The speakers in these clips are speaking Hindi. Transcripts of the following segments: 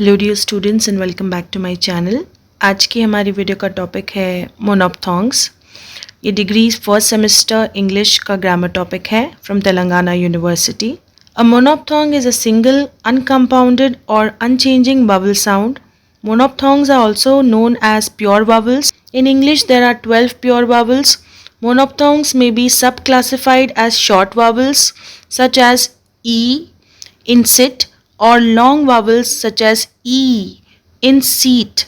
Hello dear students and welcome back to my channel. आज की हमारी वीडियो का टॉपिक है मोनोप्थॉन्ग्स। ये डिग्री फर्स्ट सेमेस्टर इंग्लिश का ग्रामर टॉपिक है from Telangana university. A monophthong is a single uncompounded और unchanging vowel sound. Monophthongs are also known as pure vowels. In English, there are 12 pure vowels. Monophthongs may be subclassified as short vowels such as E in sit or long vowels such as E in seat.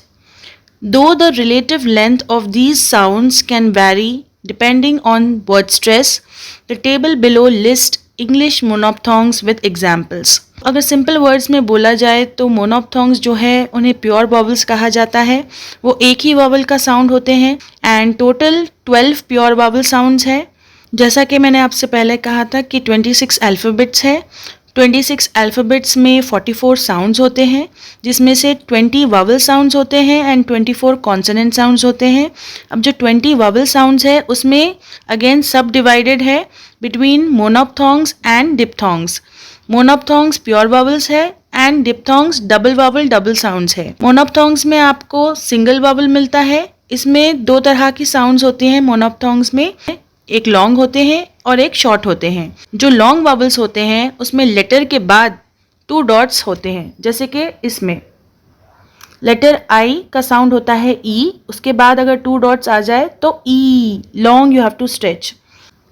Though the relative length of these sounds can vary depending on word stress, the table below lists English monophthongs with examples. अगर सिंपल वर्ड्स में बोला जाए तो मोनोप्थॉन्ग्स जो है उन्हें प्योर वॉवल्स कहा जाता है। वो एक ही वॉवल का साउंड होते हैं and total 12 pure vowel sounds है। जैसा कि मैंने आपसे पहले कहा था कि 26 अल्फ़ाबेट्स है। 26 अल्फ़ाबेट्स में 44 साउंड्स होते हैं, जिसमें से 20 वावल साउंड्स होते हैं एंड 24 कॉन्सोनेंट साउंड्स होते हैं। अब जो 20 वावल साउंड्स है उसमें अगेन सब डिवाइडेड है between monophthongs and diphthongs. Monophthongs pure vowels है and diphthongs double vowel double sounds है। मोनोप्थॉन्ग्स में आपको सिंगल वावल मिलता है। इसमें दो तरह की साउंड्स होती हैं मोनोप्थॉन्ग्स में, एक लॉन्ग होते हैं और एक शॉर्ट होते हैं। जो लॉन्ग वावल्स होते हैं उसमें लेटर के बाद 2 डॉट्स होते हैं, जैसे कि इसमें लेटर आई का साउंड होता है ई, उसके बाद अगर 2 डॉट्स आ जाए तो ई, long you have to stretch.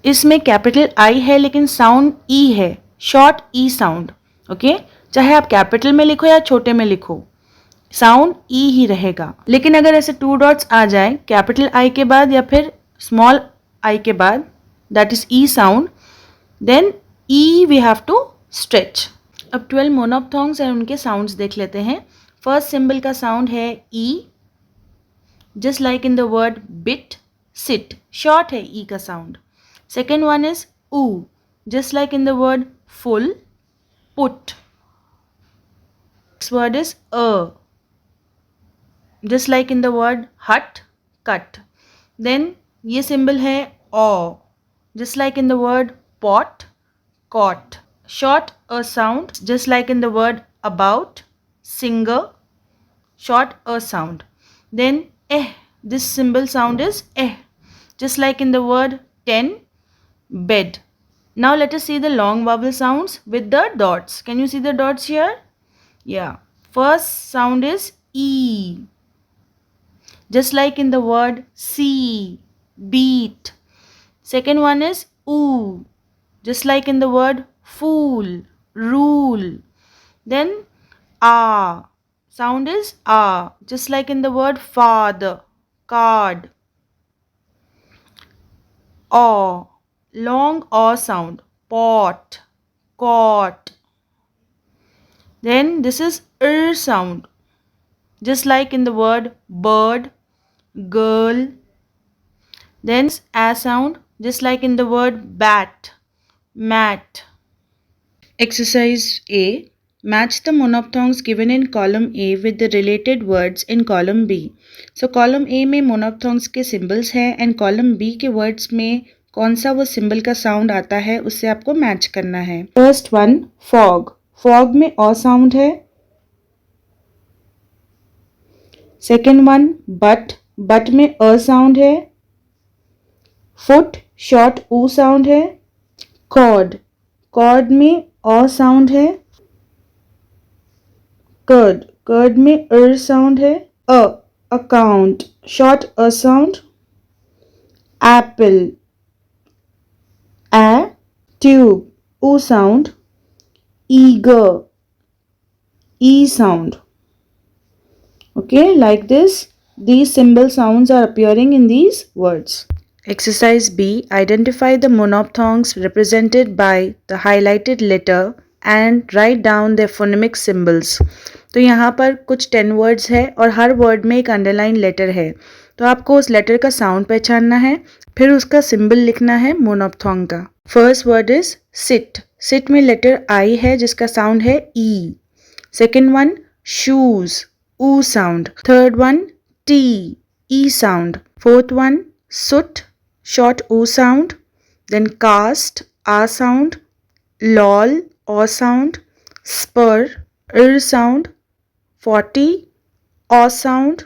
इसमें कैपिटल आई है लेकिन साउंड ई है, शॉर्ट ई साउंड। ओके, चाहे आप कैपिटल में लिखो या छोटे में लिखो, साउंड ई ही रहेगा। लेकिन अगर ऐसे 2 डॉट्स आ जाए कैपिटल आई के बाद या फिर स्मॉल आई के बाद, that is E sound, then E we have to stretch. अब 12 मोनोप्थॉन्ग्स और उनके साउंड्स देख लेते हैं। फर्स्ट सिंबल का साउंड है ई, just like in the word bit, sit, short है ई का साउंड। सेकेंड वन इज ऊ, just like in the word full, put. Next word is just like in the word hut, cut. Then ये सिंबल है ओ, just like in the word pot, caught. Short a sound, just like in the word about, singer, short a sound. Then this symbol sound is just like in the word 10, bed. Now let us see the long vowel sounds with the dots. Can you see the dots here? Yeah. First sound is E, just like in the word see, beat. Second one is oo, just like in the word fool, rule. Then ah, sound is ah, just like in the word father, card. Aw, long aw sound, pot, caught. Then this is sound, just like in the word bird, girl. Then a sound, just like in the word bat, mat. Exercise A. Match the monophthongs given in column A with the related words in column B. So column A में monophthongs के symbols हैं and column B के words में कौन सा वो symbol का sound आता है उससे आपको match करना है। First one, fog. Fog में o sound है। Second one, but. But में a sound है। फुट, शॉर्ट ऊ साउंड है। कॉर्ड, कॉर्ड में ओ साउंड है। कर्ड, कर्ड में साउंड है। अकाउंट, शॉर्ट अ साउंड। एप्पल, ए। ट्यूब, ऊ साउंड। ईगर, ई sound. Okay, like this, these symbol sounds are appearing in these words. Exercise B. Identify the monophthongs represented by the highlighted letter and write down their phonemic symbols. तो यहाँ पर कुछ 10 words है और हर word में एक underline letter है, तो आपको उस letter का sound पहचानना है, फिर उसका symbol लिखना है monophthong का। First word is sit. Sit में letter I है जिसका sound है E. Second one, shoes, oo sound. Third one, T, E sound. Fourth one, soot, short O sound. Then cast, A sound. Lol, O sound. Spur, sound. 40 ओ sound,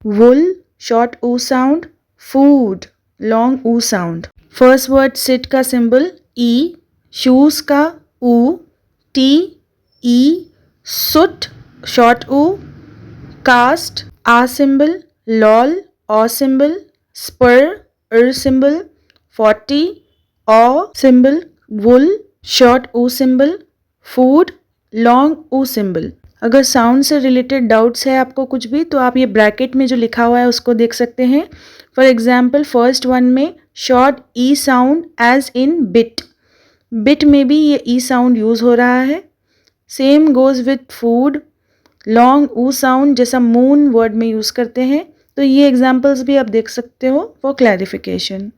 wool short o sound, food long u sound. First word sit का सिंबल e, shoes का u, t e, soot short u, cast a symbol, lol o symbol, spur symbol, 40 o symbol, wool short o symbol, food long ऊ सिंबल. अगर साउंड से रिलेटेड डाउट्स है आपको कुछ भी तो आप ये ब्रैकेट में जो लिखा हुआ है उसको देख सकते हैं. फॉर एग्जाम्पल फर्स्ट वन में short E sound as in bit, bit में भी ये ई साउंड यूज़ हो रहा है. Same goes with food, long oo sound जैसा मून वर्ड में यूज़ करते हैं. तो ये एग्जाम्पल्स भी आप देख सकते हो फॉर क्लैरिफिकेशन.